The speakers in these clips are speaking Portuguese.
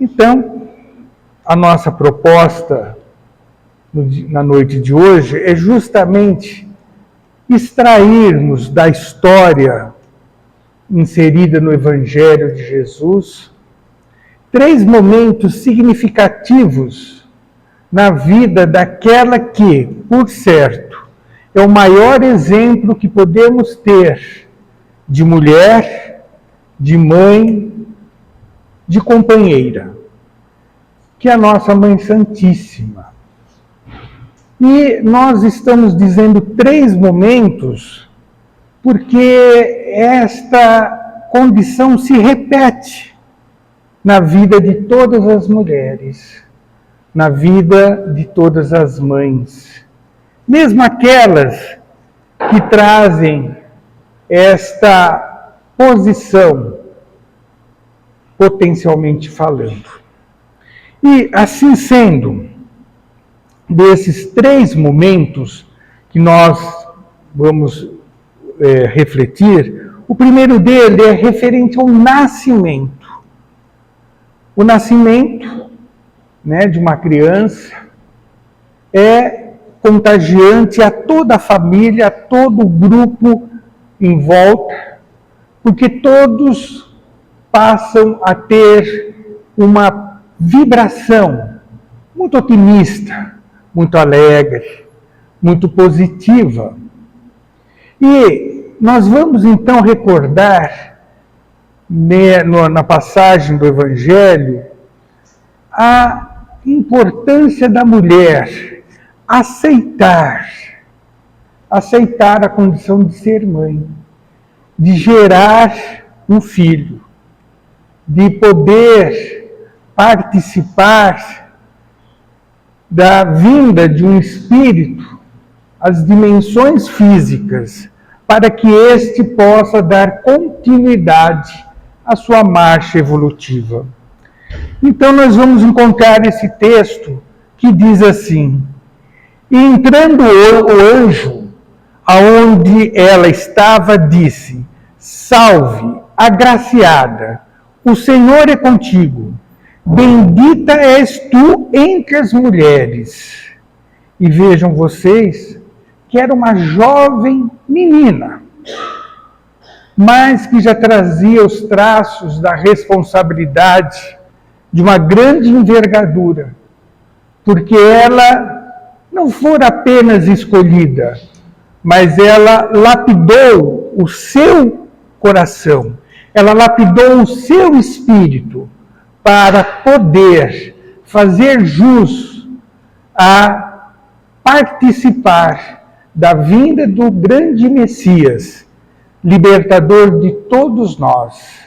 Então, a nossa proposta na noite de hoje é justamente extrairmos da história inserida no Evangelho de Jesus 3 momentos significativos na vida daquela que, por certo, é o maior exemplo que podemos ter de mulher, de mãe, de companheira, que é a nossa Mãe Santíssima. E nós estamos dizendo 3 momentos porque esta condição se repete na vida de todas as mulheres, na vida de todas as mães, mesmo aquelas que trazem esta posição, potencialmente falando. E assim sendo, desses 3 momentos que nós vamos refletir, o primeiro dele é referente ao nascimento. O nascimento, de uma criança é contagiante a toda a família, a todo o grupo em volta, porque todos passam a ter uma vibração muito otimista, muito alegre, muito positiva. E nós vamos então recordar, na passagem do Evangelho, a importância da mulher aceitar a condição de ser mãe, de gerar um filho, de poder participar da vinda de um espírito às dimensões físicas, para que este possa dar continuidade à sua marcha evolutiva. Então nós vamos encontrar esse texto que diz assim: e entrando o anjo, aonde ela estava, disse: salve, agraciada, o Senhor é contigo, bendita és tu entre as mulheres. E vejam vocês que era uma jovem menina, mas que já trazia os traços da responsabilidade de uma grande envergadura, porque ela não fora apenas escolhida, mas ela lapidou o seu coração, ela lapidou o seu espírito para poder fazer jus a participar da vinda do grande Messias, libertador de todos nós,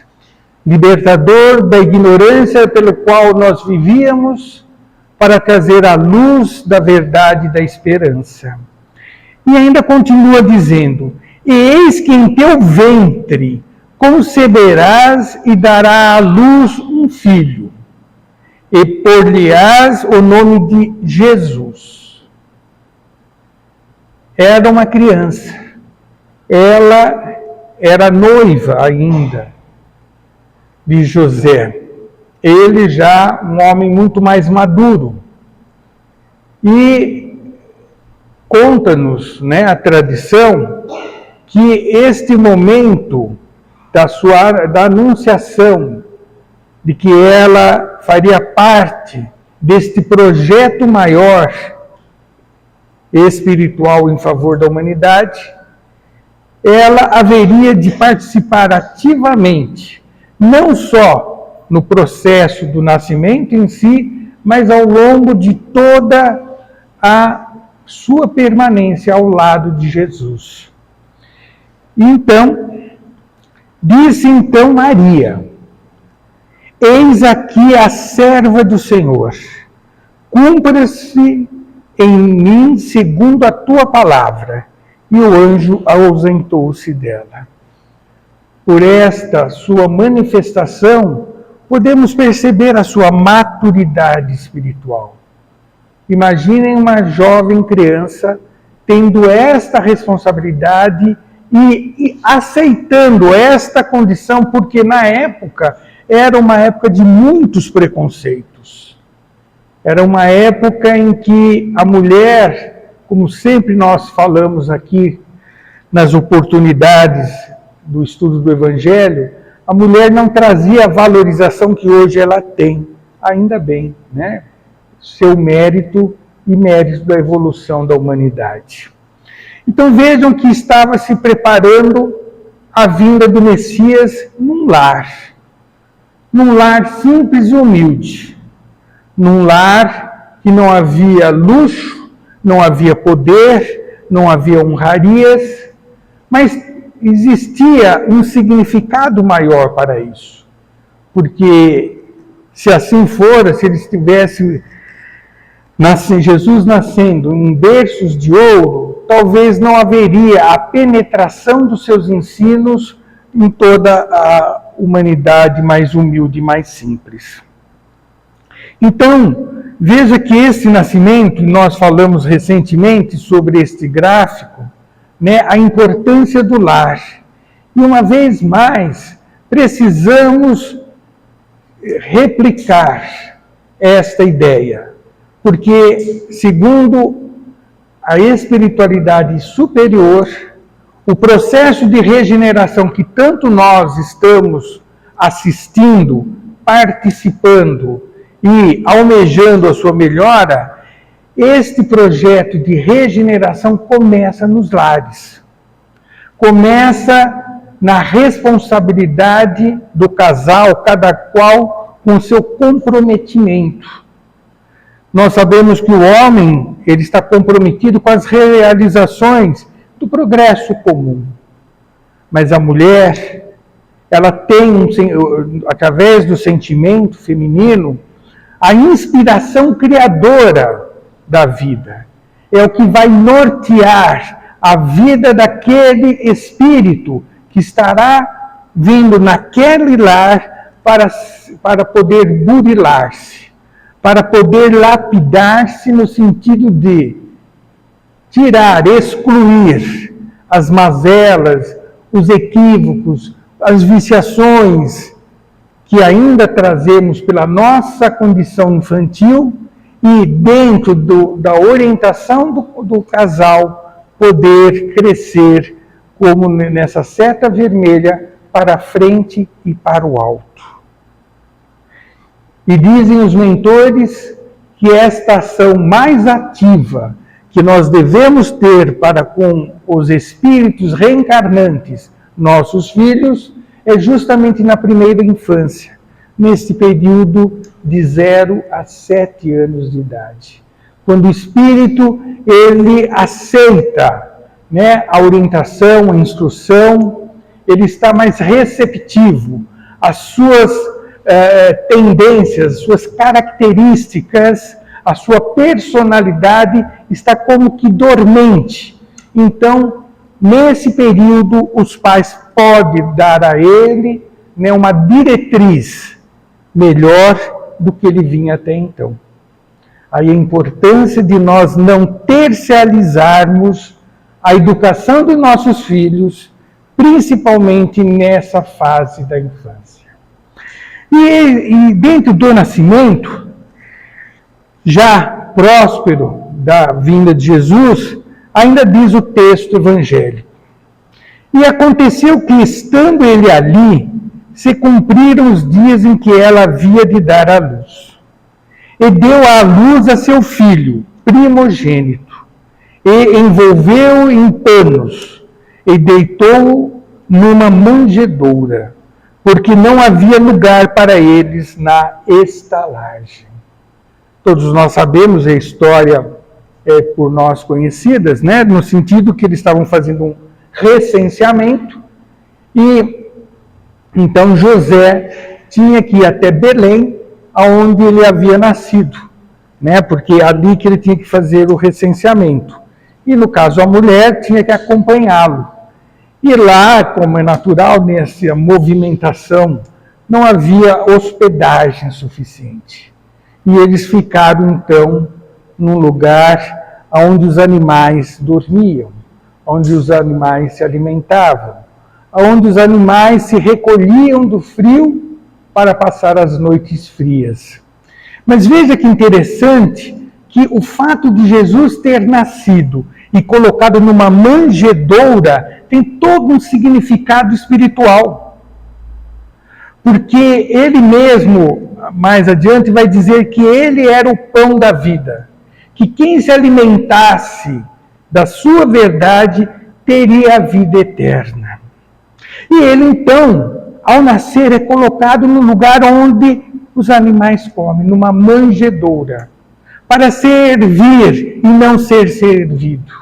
libertador da ignorância pelo qual nós vivíamos, para trazer a luz da verdade e da esperança. E ainda continua dizendo: e eis que em teu ventre conceberás e dará à luz um filho, e por-lhe-ás o nome de Jesus. Era uma criança, ela era noiva ainda de José, ele já um homem muito mais maduro. E conta-nos, a tradição, que este momento da anunciação de que ela faria parte deste projeto maior espiritual em favor da humanidade, ela haveria de participar ativamente, não só no processo do nascimento em si, mas ao longo de toda a sua permanência ao lado de Jesus. Então, disse então Maria: eis aqui a serva do Senhor, cumpra-se em mim segundo a tua palavra. E o anjo ausentou-se dela. Por esta sua manifestação, podemos perceber a sua maturidade espiritual. Imaginem uma jovem criança tendo esta responsabilidade e aceitando esta condição, porque na época era uma época de muitos preconceitos. Era uma época em que a mulher, como sempre nós falamos aqui nas oportunidades do estudo do Evangelho, a mulher não trazia a valorização que hoje ela tem, ainda bem, né? Seu mérito e mérito da evolução da humanidade. Então vejam que estava se preparando a vinda do Messias num lar simples e humilde, num lar que não havia luxo, não havia poder, não havia honrarias, mas existia um significado maior para isso. Porque se assim fora, se ele estivesse Jesus nascendo em berços de ouro, talvez não haveria a penetração dos seus ensinos em toda a humanidade mais humilde e mais simples. Então, veja que esse nascimento, e nós falamos recentemente sobre este gráfico, né, a importância do lar. E uma vez mais, precisamos replicar esta ideia, porque, segundo a espiritualidade superior, o processo de regeneração que tanto nós estamos assistindo, participando e almejando a sua melhora, este projeto de regeneração começa nos lares. Começa na responsabilidade do casal, cada qual com seu comprometimento. Nós sabemos que o homem, ele está comprometido com as realizações do progresso comum. Mas a mulher, ela tem, através do sentimento feminino, a inspiração criadora da vida. É o que vai nortear a vida daquele espírito que estará vindo naquele lar para poder burilar-se, para poder lapidar-se no sentido de tirar, excluir as mazelas, os equívocos, as viciações que ainda trazemos pela nossa condição infantil e dentro da orientação do casal poder crescer como nessa seta vermelha para a frente e para o alto. E dizem os mentores que esta ação mais ativa que nós devemos ter para com os espíritos reencarnantes, nossos filhos, é justamente na primeira infância, neste período de 0 a 7 anos de idade. Quando o espírito, ele aceita, né, a orientação, a instrução, ele está mais receptivo às suas tendências, suas características, a sua personalidade está como que dormente. Então, nesse período, os pais podem dar a ele, né, uma diretriz melhor do que ele vinha até então. Aí a importância de nós não terciarizarmos a educação dos nossos filhos, principalmente nessa fase da infância. E dentro do nascimento, já próspero da vinda de Jesus, ainda diz o texto evangélico: e aconteceu que, estando ele ali, se cumpriram os dias em que ela havia de dar à luz. E deu à luz a seu filho, primogênito, e envolveu-o em panos, e deitou-o numa manjedoura, porque não havia lugar para eles na estalagem. Todos nós sabemos, a história é por nós conhecidas, né? No sentido que eles estavam fazendo um recenseamento, e então José tinha que ir até Belém, aonde ele havia nascido, né? Porque é ali que ele tinha que fazer o recenseamento. E no caso a mulher tinha que acompanhá-lo. E lá, como é natural nessa movimentação, não havia hospedagem suficiente. E eles ficaram então num lugar onde os animais dormiam, onde os animais se alimentavam, onde os animais se recolhiam do frio para passar as noites frias. Mas veja que interessante que o fato de Jesus ter nascido e colocado numa manjedoura tem todo um significado espiritual. Porque ele mesmo, mais adiante, vai dizer que ele era o pão da vida. Que quem se alimentasse da sua verdade teria a vida eterna. E ele, então, ao nascer, é colocado no lugar onde os animais comem, numa manjedoura, para servir e não ser servido.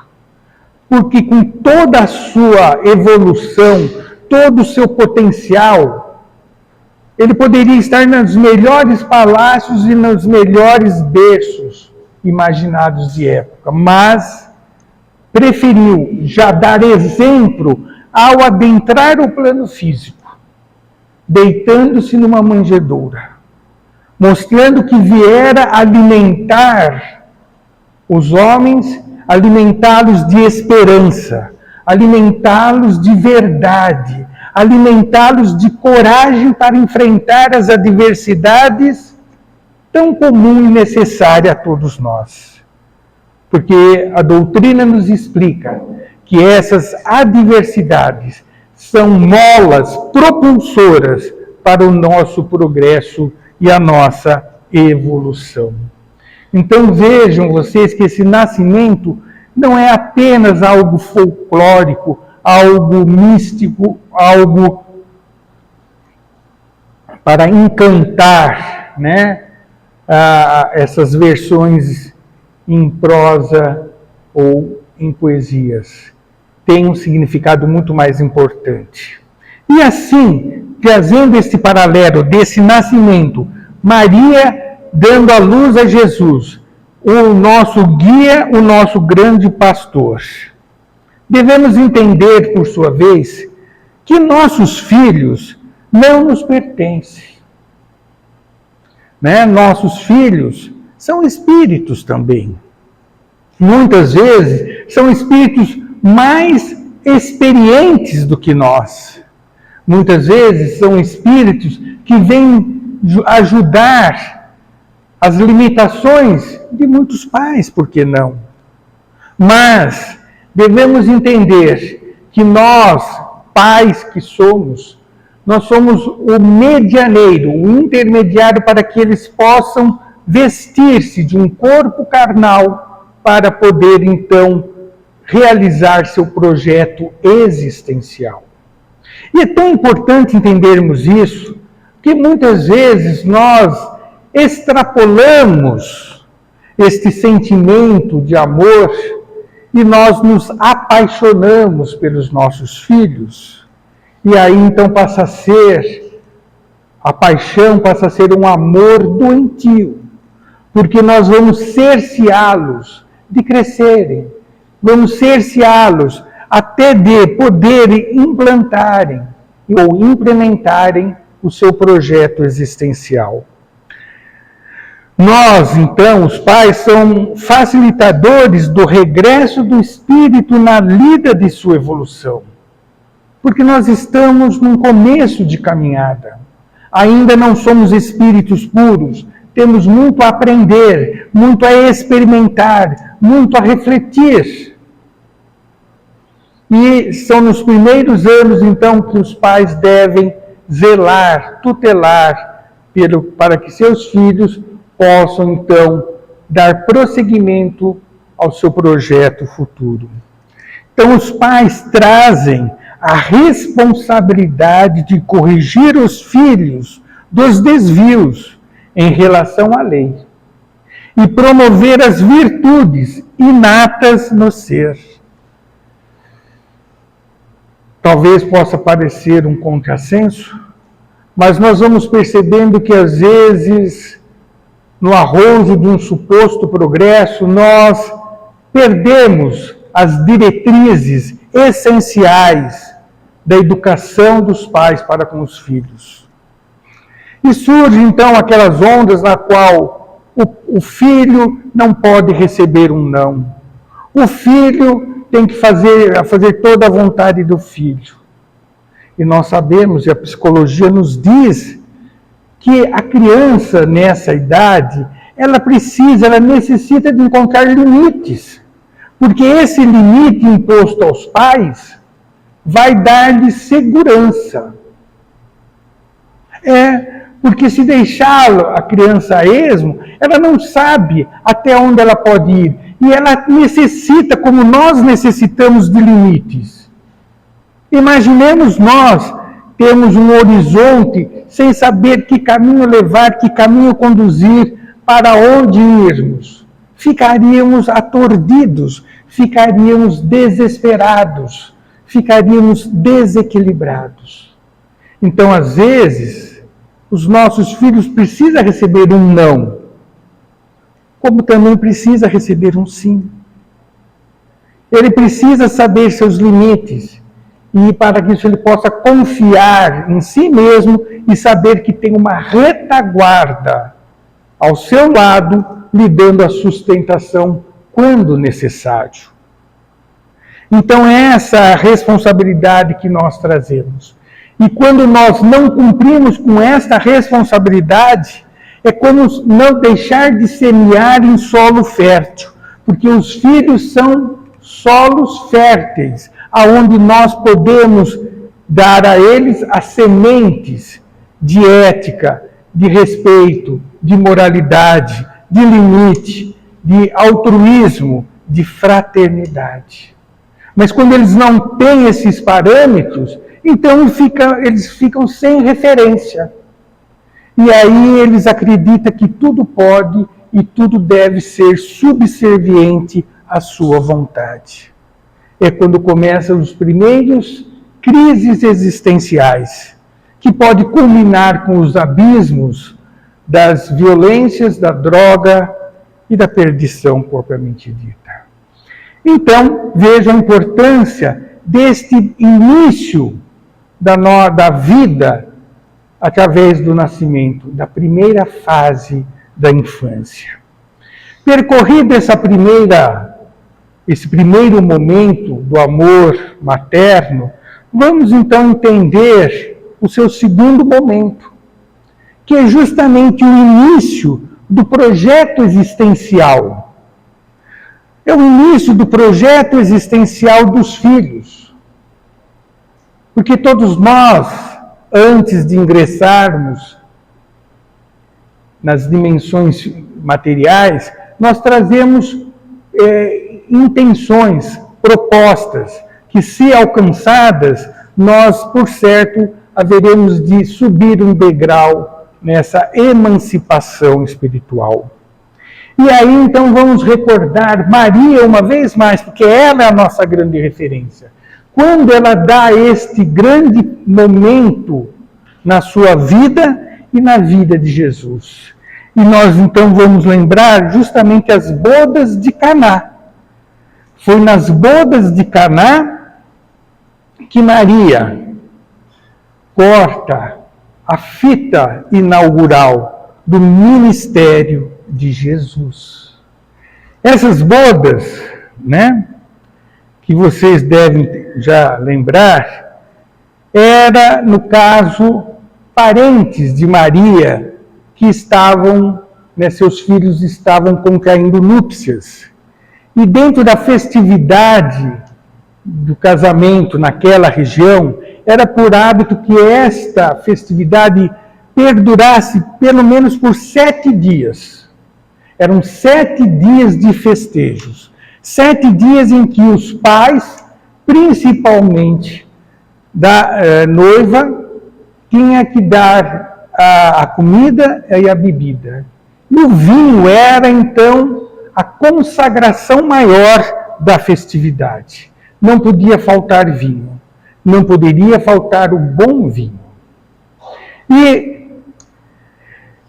Porque com toda a sua evolução, todo o seu potencial, ele poderia estar nos melhores palácios e nos melhores berços imaginados de época, mas preferiu já dar exemplo ao adentrar o plano físico, deitando-se numa manjedoura, mostrando que viera alimentar os homens, alimentá-los de esperança, alimentá-los de verdade, alimentá-los de coragem para enfrentar as adversidades tão comum e necessária a todos nós. Porque a doutrina nos explica que essas adversidades são molas propulsoras para o nosso progresso e a nossa evolução. Então vejam vocês que esse nascimento não é apenas algo folclórico, algo místico, algo para encantar, essas versões em prosa ou em poesias. Tem um significado muito mais importante. E assim, trazendo este paralelo desse nascimento, Maria dando a luz a Jesus, o nosso guia, o nosso grande pastor. Devemos entender, por sua vez, que nossos filhos não nos pertencem. Nossos filhos são espíritos também. Muitas vezes são espíritos mais experientes do que nós. Muitas vezes são espíritos que vêm ajudar as limitações de muitos pais, por que não? Mas devemos entender que nós, pais que somos, nós somos o medianeiro, o intermediário para que eles possam vestir-se de um corpo carnal para poder, então, realizar seu projeto existencial. E é tão importante entendermos isso, que muitas vezes nós extrapolamos este sentimento de amor e nós nos apaixonamos pelos nossos filhos. E aí então a paixão passa a ser um amor doentio, porque nós vamos cerceá-los de crescerem, vamos cerceá-los até de poderem implantarem ou implementarem o seu projeto existencial. Nós, então, os pais, somos facilitadores do regresso do espírito na lida de sua evolução. Porque nós estamos num começo de caminhada. Ainda não somos espíritos puros. Temos muito a aprender, muito a experimentar, muito a refletir. E são nos primeiros anos, então, que os pais devem zelar, tutelar, para que seus filhos possam, então, dar prosseguimento ao seu projeto futuro. Então, os pais trazem a responsabilidade de corrigir os filhos dos desvios em relação à lei e promover as virtudes inatas no ser. Talvez possa parecer um contrassenso, mas nós vamos percebendo que às vezes, no arrojo de um suposto progresso, nós perdemos as diretrizes essenciais da educação dos pais para com os filhos. E surgem então aquelas ondas na qual o filho não pode receber um não. O filho tem que fazer toda a vontade do filho. E nós sabemos, e a psicologia nos diz, que a criança nessa idade, ela necessita de encontrar limites. Porque esse limite imposto aos pais vai dar-lhe segurança. Porque se deixá-lo, a criança a esmo, ela não sabe até onde ela pode ir. E ela necessita, como nós necessitamos de limites. Imaginemos nós temos um horizonte sem saber que caminho levar, que caminho conduzir, para onde irmos. Ficaríamos atordidos, ficaríamos desesperados, ficaríamos desequilibrados. Então, às vezes, os nossos filhos precisam receber um não, como também precisa receber um sim. Ele precisa saber seus limites, e para que isso ele possa confiar em si mesmo e saber que tem uma retaguarda ao seu lado, lhe dando a sustentação quando necessário. Então, essa é a responsabilidade que nós trazemos. E quando nós não cumprimos com esta responsabilidade, é como não deixar de semear em solo fértil, porque os filhos são solos férteis, aonde nós podemos dar a eles as sementes de ética, de respeito, de moralidade, de limite, de altruísmo, de fraternidade. Mas quando eles não têm esses parâmetros, então eles ficam sem referência. E aí eles acreditam que tudo pode e tudo deve ser subserviente à sua vontade. É quando começam os primeiros crises existenciais, que pode culminar com os abismos das violências, da droga e da perdição propriamente dita. Então, veja a importância deste início da vida através do nascimento, da primeira fase da infância. Percorrido esse primeiro momento do amor materno, vamos então entender o seu segundo momento, que é justamente o início do projeto existencial. É o início do projeto existencial dos filhos. Porque todos nós, antes de ingressarmos nas dimensões materiais, nós trazemos intenções, propostas, que se alcançadas, nós, por certo, haveremos de subir um degrau nessa emancipação espiritual. E aí, então, vamos recordar Maria uma vez mais, porque ela é a nossa grande referência. Quando ela dá este grande momento na sua vida e na vida de Jesus. E nós, então, vamos lembrar justamente as bodas de Caná. Foi nas bodas de Caná que Maria corta a fita inaugural do ministério de Jesus. Essas bodas, que vocês devem já lembrar, era, no caso, parentes de Maria que estavam, seus filhos estavam contraindo núpcias. E dentro da festividade do casamento naquela região, era por hábito que esta festividade perdurasse pelo menos por 7 dias. Eram 7 dias de festejos. 7 dias em que os pais, principalmente da noiva, tinham que dar a comida e a bebida. E o vinho era, então, a consagração maior da festividade. Não podia faltar vinho. Não poderia faltar o bom vinho. E,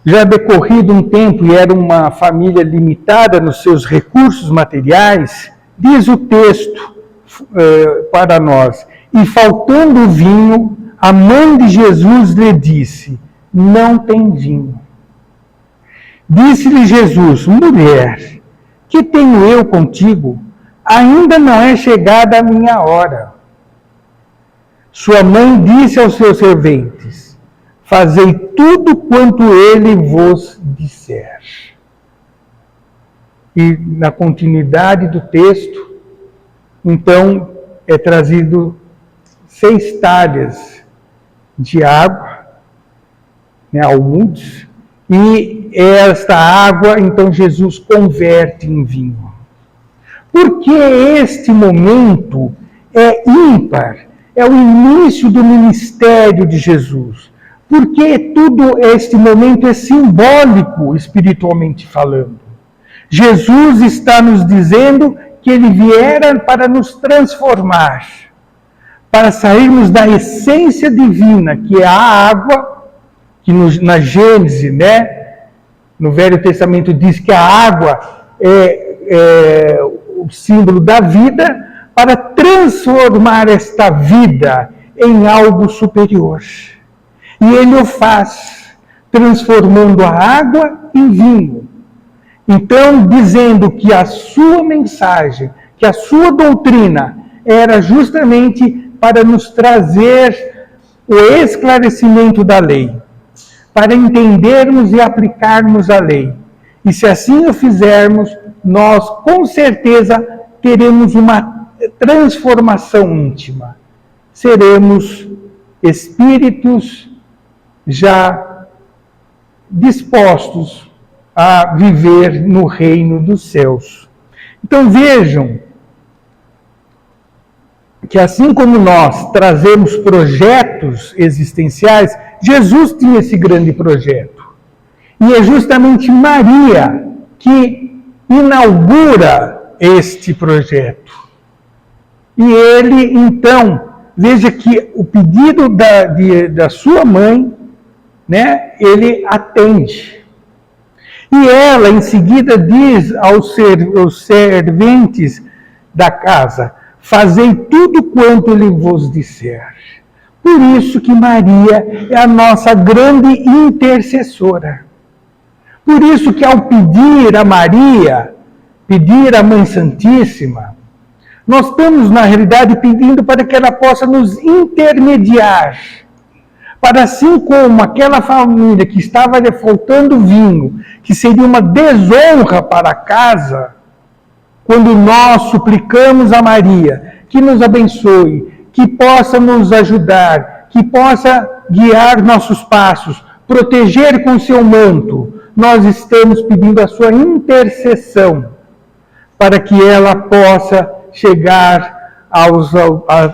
já decorrido um tempo, e era uma família limitada nos seus recursos materiais, diz o texto para nós, e faltando o vinho, a mãe de Jesus lhe disse, não tem vinho. Disse-lhe Jesus, mulher, que tenho eu contigo? Ainda não é chegada a minha hora. Sua mãe disse aos seus serventes, fazei tudo quanto ele vos disser. E na continuidade do texto, então, é trazido 6 talhas de água, almudes, e esta água, então, Jesus converte em vinho. Porque este momento é ímpar, é o início do ministério de Jesus. Porque todo este momento é simbólico, espiritualmente falando. Jesus está nos dizendo que ele viera para nos transformar, para sairmos da essência divina, que é a água, que na Gênesis, no Velho Testamento diz que a água é o símbolo da vida, para transformar esta vida em algo superior. E ele o faz, transformando a água em vinho. Então, dizendo que a sua mensagem, que a sua doutrina era justamente para nos trazer o esclarecimento da lei, para entendermos e aplicarmos a lei. E se assim o fizermos, nós com certeza teremos uma transformação íntima. Seremos espíritos já dispostos a viver no reino dos céus. Então vejam que assim como nós trazemos projetos existenciais, Jesus tinha esse grande projeto. E é justamente Maria que inaugura este projeto. E ele, então, veja que o pedido da sua mãe, ele atende. E ela, em seguida, diz aos serventes da casa, fazei tudo quanto ele vos disser. Por isso que Maria é a nossa grande intercessora. Por isso que ao pedir a Maria, pedir à Mãe Santíssima, nós estamos, na realidade, pedindo para que ela possa nos intermediar. Para assim como aquela família que estava lhe faltando vinho, que seria uma desonra para a casa, quando nós suplicamos a Maria que nos abençoe, que possa nos ajudar, que possa guiar nossos passos, proteger com seu manto, nós estamos pedindo a sua intercessão para que ela possa chegar às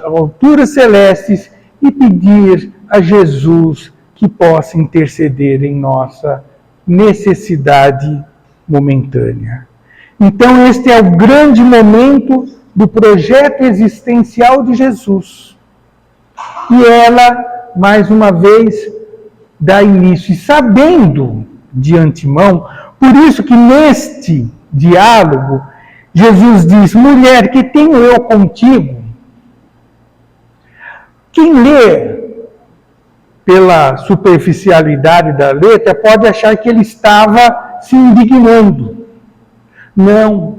alturas celestes e pedir a Jesus que possa interceder em nossa necessidade momentânea. Então este é o grande momento do projeto existencial de Jesus. E ela, mais uma vez, dá início. E sabendo de antemão, por isso que neste diálogo, Jesus diz, mulher, que tenho eu contigo? Quem lê pela superficialidade da letra, pode achar que ele estava se indignando. Não.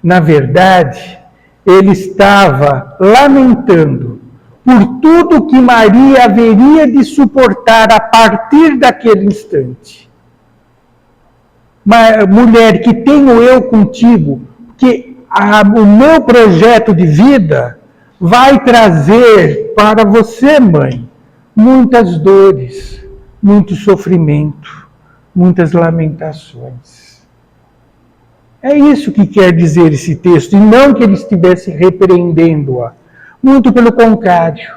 Na verdade, ele estava lamentando por tudo que Maria haveria de suportar a partir daquele instante. Mulher, que tenho eu contigo, que o meu projeto de vida vai trazer para você, mãe, muitas dores, muito sofrimento, muitas lamentações. É isso que quer dizer esse texto, e não que ele estivesse repreendendo-a. Muito pelo contrário,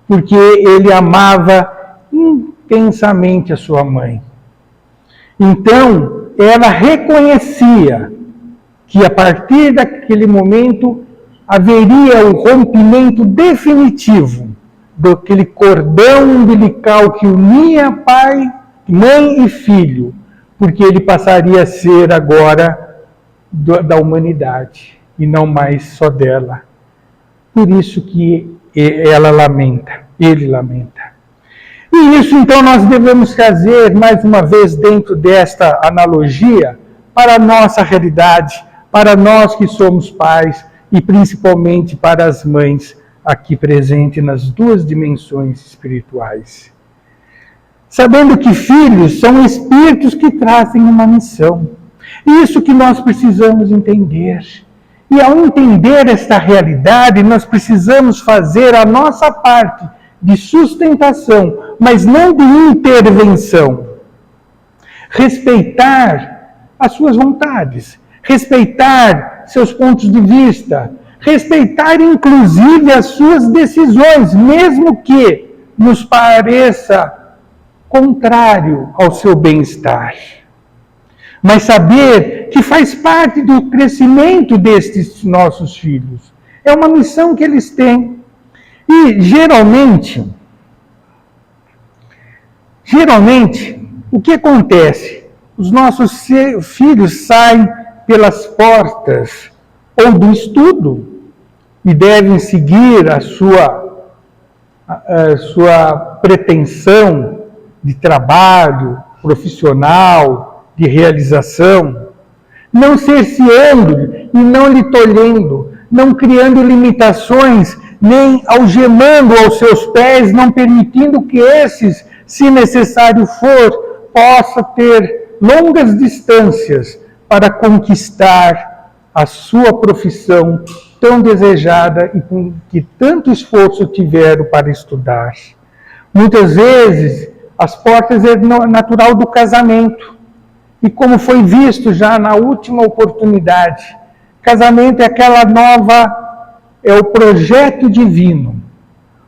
porque ele amava intensamente a sua mãe. Então, ela reconhecia que a partir daquele momento haveria o rompimento definitivo daquele cordão umbilical que unia pai, mãe e filho, porque ele passaria a ser agora da humanidade e não mais só dela. Por isso que ela lamenta, ele lamenta. E isso então nós devemos trazer mais uma vez dentro desta analogia para a nossa realidade, para nós que somos pais e principalmente para as mães aqui presentes nas duas dimensões espirituais. sabendo que filhos são espíritos que trazem uma missão. Isso que nós precisamos entender. E ao entender esta realidade, nós precisamos fazer a nossa parte de sustentação, mas não de intervenção. Respeitar as suas vontades, respeitar seus pontos de vista, respeitar inclusive as suas decisões, mesmo que nos pareça contrário ao seu bem-estar. Mas saber que faz parte do crescimento destes nossos filhos. É uma missão que eles têm. E geralmente, o que acontece? Os nossos filhos saem pelas portas ou do estudo e devem seguir a sua pretensão de trabalho profissional, de realização, não cerceando e não lhe tolhendo, não criando limitações, nem algemando aos seus pés, não permitindo que esses, se necessário for, possa ter longas distâncias para conquistar a sua profissão tão desejada e com que tanto esforço tiveram para estudar. Muitas vezes, as portas é natural do casamento. E como foi visto já na última oportunidade, casamento é aquela nova, é o projeto divino.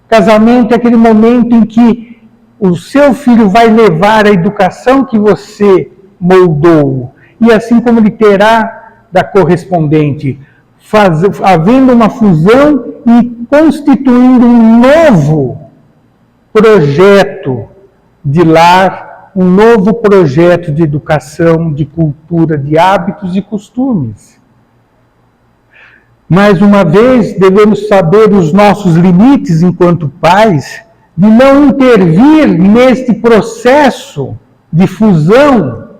Casamento é aquele momento em que o seu filho vai levar a educação que você moldou. E assim como ele terá da correspondente, havendo uma fusão e constituindo um novo projeto de lar, um novo projeto de educação, de cultura, de hábitos e costumes. Mais uma vez, devemos saber os nossos limites enquanto pais, de não intervir neste processo de fusão,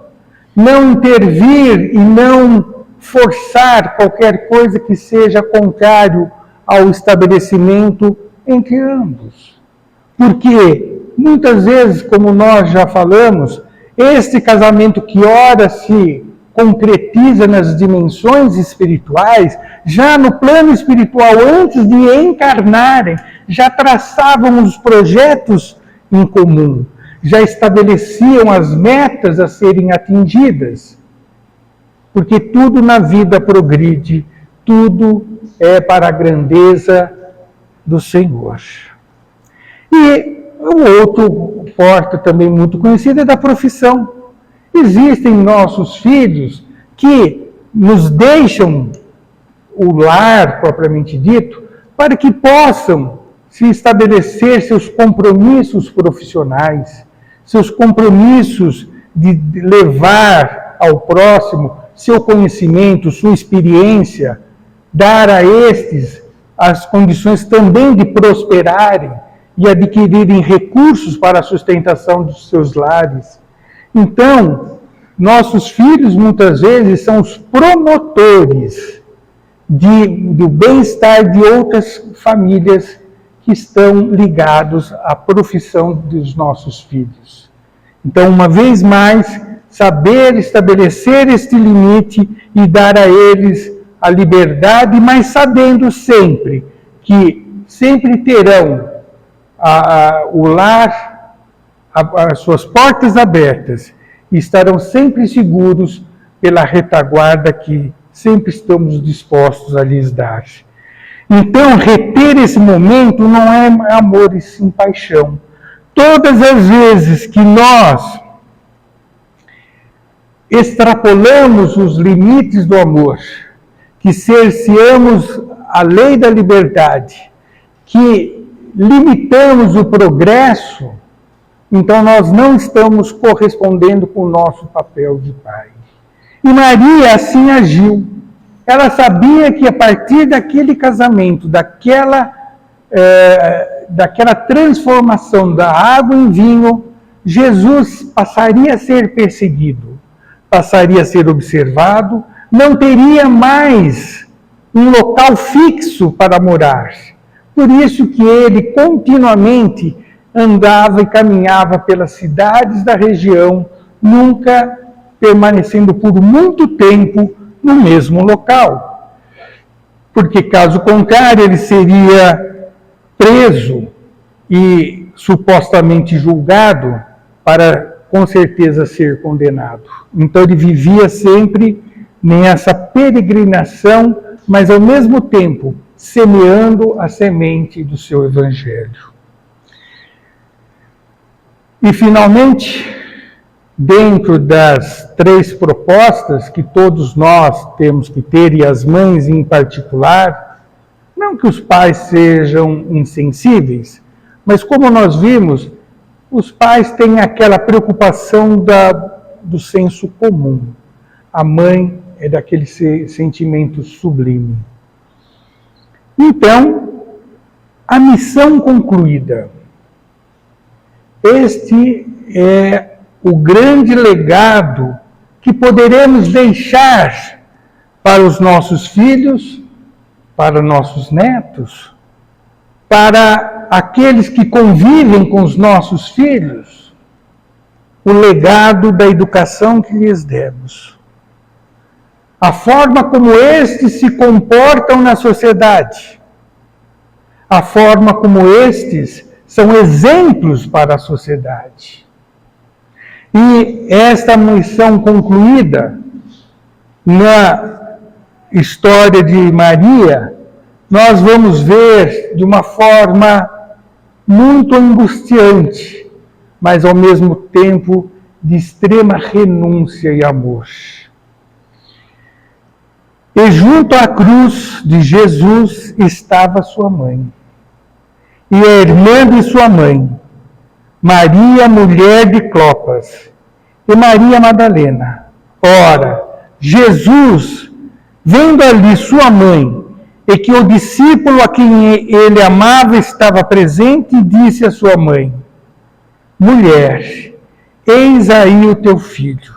não intervir e não forçar qualquer coisa que seja contrário ao estabelecimento entre ambos. Porque muitas vezes, como nós já falamos, este casamento que ora se concretiza nas dimensões espirituais, já no plano espiritual, antes de encarnarem, já traçavam os projetos em comum, já estabeleciam as metas a serem atingidas. Porque tudo na vida progride, tudo é para a grandeza do Senhor. E o outro porta também muito conhecido é da profissão. Existem nossos filhos que nos deixam o lar, propriamente dito, para que possam se estabelecer seus compromissos profissionais, seus compromissos de levar ao próximo seu conhecimento, sua experiência, dar a estes as condições também de prosperarem e adquirirem recursos para a sustentação dos seus lares. Então, nossos filhos muitas vezes são os promotores do bem-estar de outras famílias que estão ligados à profissão dos nossos filhos. Então, uma vez mais, saber estabelecer este limite e dar a eles a liberdade, mas sabendo sempre que sempre terão o lar, as suas portas abertas e estarão sempre seguros pela retaguarda que sempre estamos dispostos a lhes dar. Então, reter esse momento não é amor e sim paixão. Todas as vezes que nós extrapolamos os limites do amor, que cerceamos a lei da liberdade, que limitamos o progresso, então nós não estamos correspondendo com o nosso papel de pai. E Maria assim agiu. Ela sabia que a partir daquele casamento, daquela transformação da água em vinho, Jesus passaria a ser perseguido, passaria a ser observado, não teria mais um local fixo para morar. Por isso que ele continuamente andava e caminhava pelas cidades da região, nunca permanecendo por muito tempo no mesmo local. Porque, caso contrário, ele seria preso e supostamente julgado para, com certeza, ser condenado. Então, ele vivia sempre nessa peregrinação, mas, ao mesmo tempo, semeando a semente do seu evangelho. E, finalmente, dentro das 3 propostas que todos nós temos que ter, e as mães em particular, não que os pais sejam insensíveis, mas como nós vimos, os pais têm aquela preocupação do senso comum. A mãe é daquele sentimento sublime. Então, a missão concluída. Este é o grande legado que poderemos deixar para os nossos filhos, para nossos netos, para aqueles que convivem com os nossos filhos, o legado da educação que lhes demos. A forma como estes se comportam na sociedade, a forma como estes são exemplos para a sociedade. E esta missão concluída na história de Maria, nós vamos ver de uma forma muito angustiante, mas ao mesmo tempo de extrema renúncia e amor. E junto à cruz de Jesus estava sua mãe, e a irmã de sua mãe, Maria, mulher de Clopas, e Maria Madalena. Ora, Jesus, vendo ali sua mãe, e que o discípulo a quem ele amava estava presente, disse à sua mãe: Mulher, eis aí o teu filho.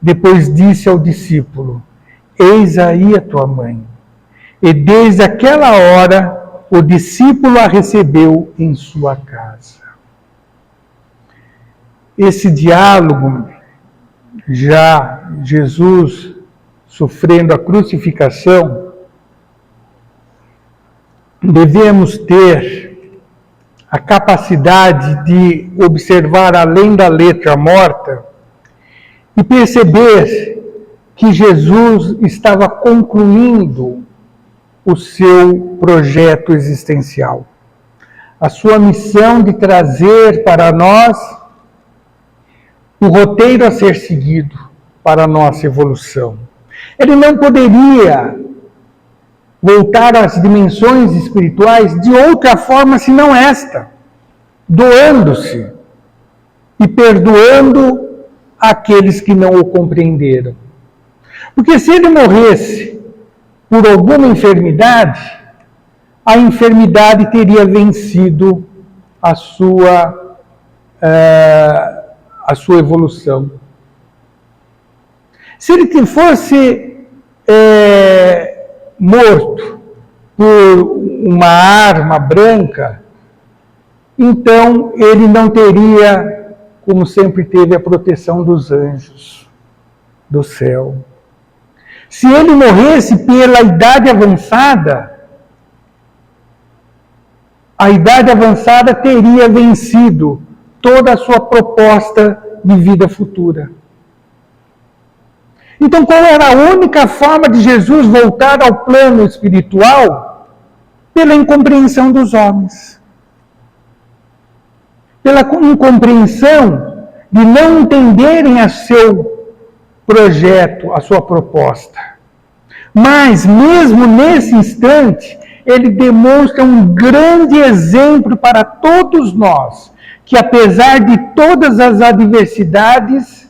Depois disse ao discípulo: Eis aí a tua mãe. E desde aquela hora, o discípulo a recebeu em sua casa. Esse diálogo, já Jesus sofrendo a crucificação, devemos ter a capacidade de observar além da letra morta e perceber que Jesus estava concluindo o seu projeto existencial, a sua missão de trazer para nós o roteiro a ser seguido para a nossa evolução. Ele não poderia voltar às dimensões espirituais de outra forma senão esta, doando-se e perdoando aqueles que não o compreenderam. Porque se ele morresse por alguma enfermidade, a enfermidade teria vencido a sua evolução. Se ele fosse morto por uma arma branca, então ele não teria, como sempre teve, a proteção dos anjos do céu. Se ele morresse pela idade avançada, a idade avançada teria vencido toda a sua proposta de vida futura. Então, qual era a única forma de Jesus voltar ao plano espiritual? Pela incompreensão dos homens. Pela incompreensão de não entenderem a seu projeto, a sua proposta. Mas, mesmo nesse instante, ele demonstra um grande exemplo para todos nós, que apesar de todas as adversidades,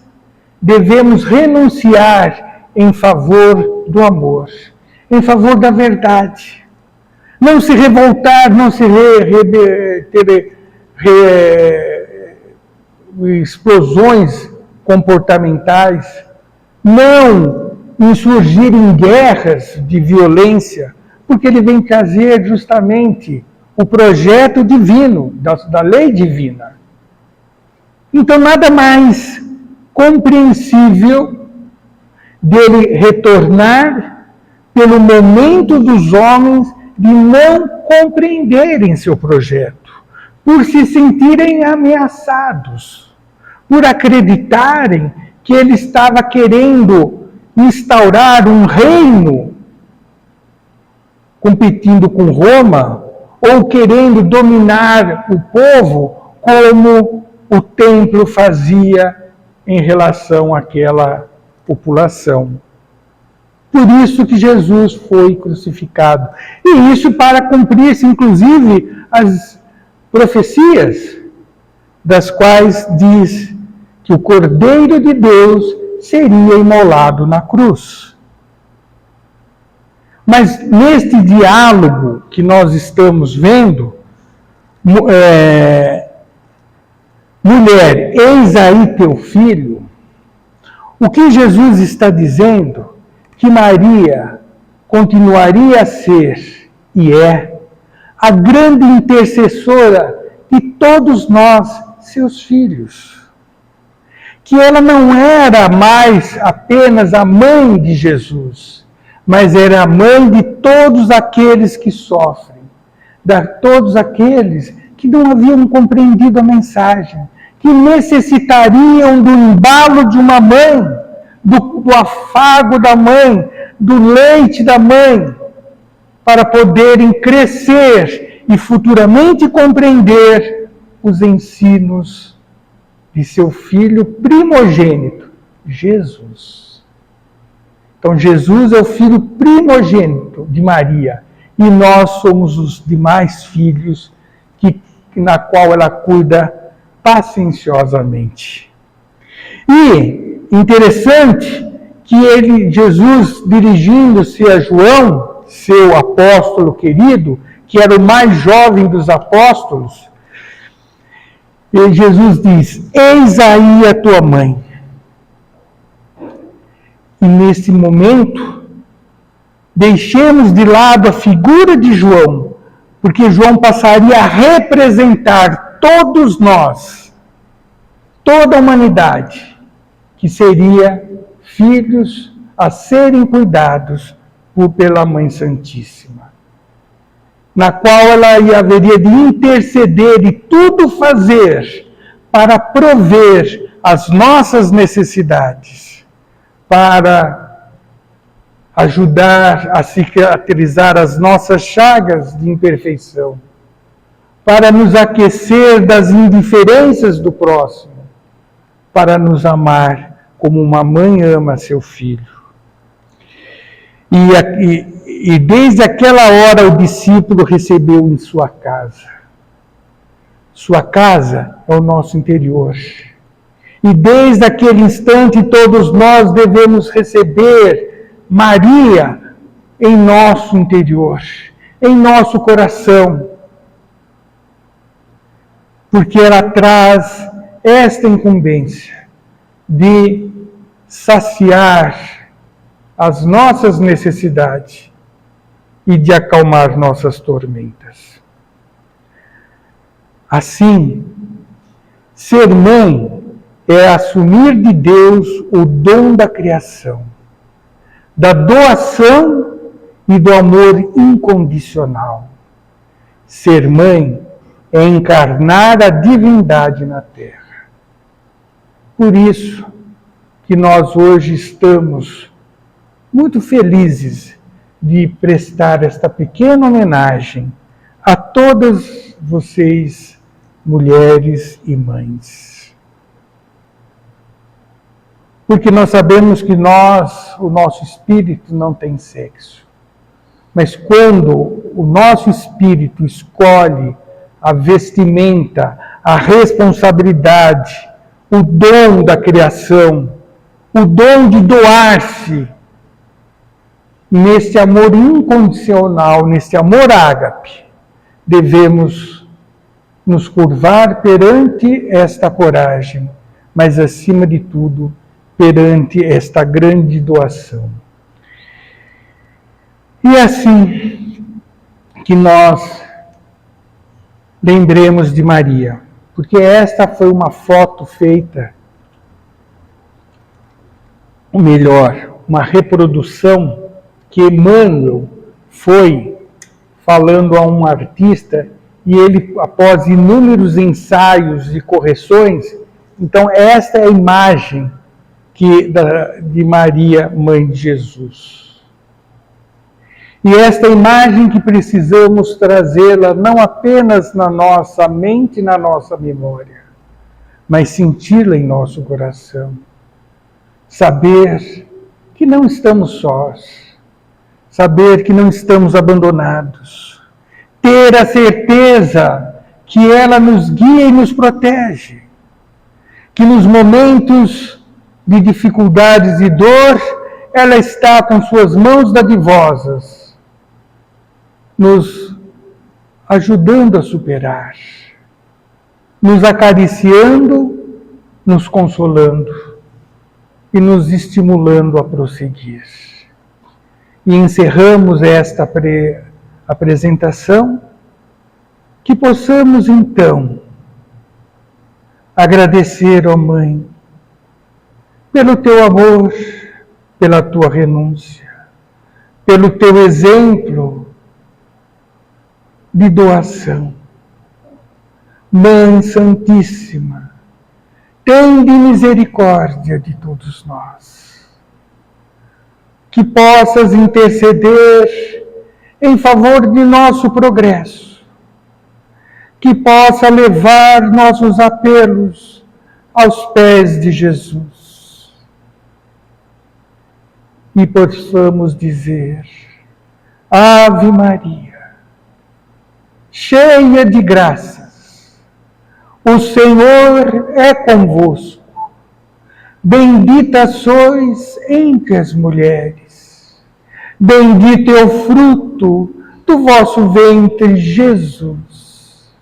devemos renunciar em favor do amor, em favor da verdade. Não se revoltar, não se ter explosões comportamentais, não insurgir em guerras de violência, porque ele vem trazer justamente o projeto divino, da lei divina. Então, nada mais compreensível dele retornar pelo momento dos homens de não compreenderem seu projeto, por se sentirem ameaçados, por acreditarem que ele estava querendo instaurar um reino competindo com Roma, ou querendo dominar o povo como o templo fazia em relação àquela população. Por isso que Jesus foi crucificado. E isso para cumprir-se, inclusive, as profecias, das quais diz que o Cordeiro de Deus seria imolado na cruz. Mas neste diálogo que nós estamos vendo, mulher, eis aí teu filho, o que Jesus está dizendo? Que Maria continuaria a ser, e é, a grande intercessora de todos nós, seus filhos. Que ela não era mais apenas a mãe de Jesus, mas era a mãe de todos aqueles que sofrem, de todos aqueles que não haviam compreendido a mensagem, que necessitariam do embalo de uma mãe, do afago da mãe, do leite da mãe, para poderem crescer e futuramente compreender os ensinos de seu filho primogênito, Jesus. Então, Jesus é o filho primogênito de Maria, e nós somos os demais filhos na qual ela cuida pacienciosamente. E interessante que Jesus, dirigindo-se a João, seu apóstolo querido, que era o mais jovem dos apóstolos, e Jesus diz: eis aí a tua mãe. E nesse momento, deixemos de lado a figura de João, porque João passaria a representar todos nós, toda a humanidade, que seria filhos a serem cuidados pela Mãe Santíssima, na qual ela haveria de interceder e tudo fazer para prover as nossas necessidades, para ajudar a cicatrizar as nossas chagas de imperfeição, para nos aquecer das indiferenças do próximo, para nos amar como uma mãe ama seu filho. E desde aquela hora o discípulo recebeu em sua casa. Sua casa é o nosso interior. E desde aquele instante todos nós devemos receber Maria em nosso interior, em nosso coração. Porque ela traz esta incumbência de saciar as nossas necessidades e de acalmar nossas tormentas. Assim, ser mãe é assumir de Deus o dom da criação, da doação e do amor incondicional. Ser mãe é encarnar a divindade na terra. Por isso que nós hoje estamos muito felizes de prestar esta pequena homenagem a todas vocês, mulheres e mães. Porque nós sabemos que o nosso espírito não tem sexo. Mas quando o nosso espírito escolhe a vestimenta, a responsabilidade, o dom da criação, o dom de doar-se, nesse amor incondicional, nesse amor ágape, devemos nos curvar perante esta coragem, mas acima de tudo, perante esta grande doação. E assim que nós lembremos de Maria, porque esta foi uma foto feita, ou melhor, uma reprodução que Emmanuel foi falando a um artista e ele, após inúmeros ensaios e correções, então esta é a imagem de Maria, mãe de Jesus. E esta imagem que precisamos trazê-la não apenas na nossa mente e na nossa memória, mas senti-la em nosso coração. Saber que não estamos sós, saber que não estamos abandonados, ter a certeza que ela nos guia e nos protege, que nos momentos de dificuldades e dor, ela está com suas mãos dadivosas, nos ajudando a superar, nos acariciando, nos consolando e nos estimulando a prosseguir. E encerramos esta apresentação, que possamos então agradecer, ó Mãe, pelo teu amor, pela tua renúncia, pelo teu exemplo de doação. Mãe Santíssima, tende misericórdia de todos nós. Que possas interceder em favor de nosso progresso. Que possa levar nossos apelos aos pés de Jesus. E possamos dizer: Ave Maria, cheia de graças, o Senhor é convosco. Bendita sois entre as mulheres. Bendito é o fruto do vosso ventre, Jesus.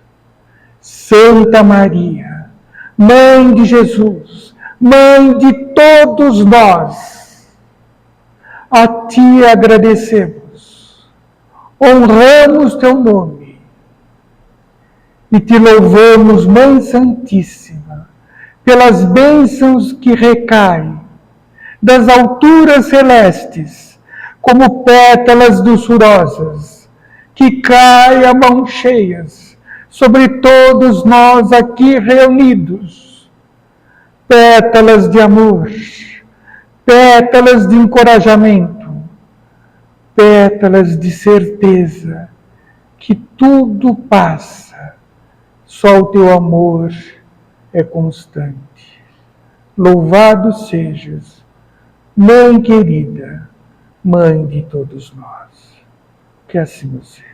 Santa Maria, Mãe de Jesus, Mãe de todos nós, a Ti agradecemos, honramos Teu nome, e te louvamos, Mãe Santíssima, pelas bênçãos que recaem das alturas celestes, como pétalas doçurosas, que caem a mãos cheias sobre todos nós aqui reunidos. Pétalas de amor, pétalas de encorajamento, pétalas de certeza que tudo passa. Só o teu amor é constante. Louvado sejas, Mãe querida, Mãe de todos nós. Que assim seja.